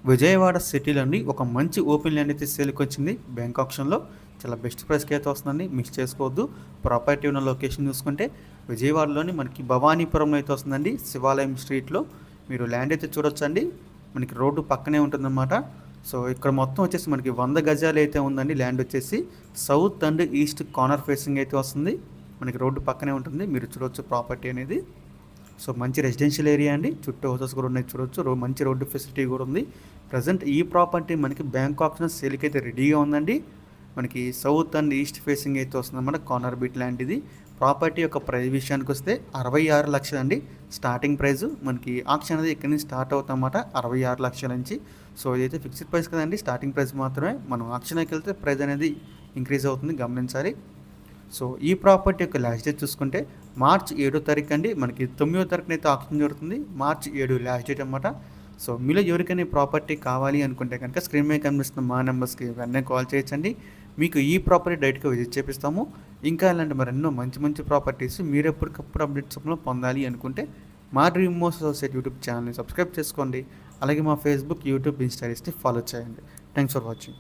విజయవాడ సిటీలోని ఒక మంచి ఓపెన్ ల్యాండ్ అయితే సేల్కి వచ్చింది. బ్యాంక్ ఆప్షన్లో చాలా బెస్ట్ ప్రైస్కి అయితే వస్తుందండి, మిస్ చేసుకోవద్దు. ప్రాపర్టీ ఉన్న లొకేషన్ చూసుకుంటే విజయవాడలోని మనకి భవానీపురంలో అయితే వస్తుందండి. శివాలయం స్ట్రీట్లో మీరు ల్యాండ్ అయితే చూడొచ్చండి. మనకి రోడ్డు పక్కనే ఉంటుందన్నమాట. సో ఇక్కడ మొత్తం వచ్చేసి మనకి 100 గజాలు అయితే ఉందండి. ల్యాండ్ వచ్చేసి south and east corner facing అయితే వస్తుంది. మనకి రోడ్డు పక్కనే ఉంటుంది, మీరు చూడొచ్చు ప్రాపర్టీ అనేది. సో మంచి రెసిడెన్షియల్ ఏరియా అండి, చుట్టూ హౌసెస్ కూడా ఉన్నాయి చూడొచ్చు. మంచి రోడ్డు ఫెసిలిటీ కూడా ఉంది. ప్రజెంట్ ఈ ప్రాపర్టీ మనకి బ్యాంక్ ఆప్షన్ సేల్కి అయితే రెడీగా ఉందండి. మనకి సౌత్ అండ్ ఈస్ట్ ఫేసింగ్ అయితే వస్తుందన్నమాట. కార్నర్ బిట్ లాంటిది. ప్రాపర్టీ యొక్క ప్రైస్ విషయానికి వస్తే 66 లక్షలు అండి స్టార్టింగ్ ప్రైస్. మనకి ఆక్షన్ అనేది ఇక్కడి నుంచి స్టార్ట్ అవుతామన్నమాట, 66 లక్షల నుంచి. సో ఇదైతే ఫిక్స్డ్ ప్రైస్ కదండి, స్టార్టింగ్ ప్రైస్ మాత్రమే. మనం ఆక్షన్కి వెళ్తే ప్రైస్ అనేది ఇంక్రీజ్ అవుతుంది, గమనించాలి. సో ఈ ప్రాపర్టీ యొక్క లాస్ట్ డేట్ చూసుకుంటే మార్చ్ 7వ తారీఖు అండి. మనకి 9వ తారీఖున అయితే ఆప్షన్ జరుగుతుంది. మార్చ్ 7 లాస్ట్ డేట్ అనమాట. సో మీలో ఎవరికైనా ప్రాపర్టీ కావాలి అనుకుంటే కనుక స్క్రీన్ మీద కనిపిస్తున్న మా నెంబర్స్కి వెంటనే కాల్ చేయొచ్చండి. మీకు ఈ ప్రాపర్టీ డైరెక్ట్గా విజిట్ చేపిస్తాము. ఇంకా ఇలాంటి మరెన్నో మంచి మంచి ప్రాపర్టీస్ మీరు ఎప్పటికప్పుడు అప్డేట్స్ పొందాలి అనుకుంటే మా డ్రీమ్ మోస్ అసోసియేట్ యూట్యూబ్ ఛానల్ని సబ్స్క్రైబ్ చేసుకోండి. అలాగే మా ఫేస్బుక్, యూట్యూబ్, ఇన్స్టాగ్రామ్ని ఫాలో చేయండి. Thanks for watching.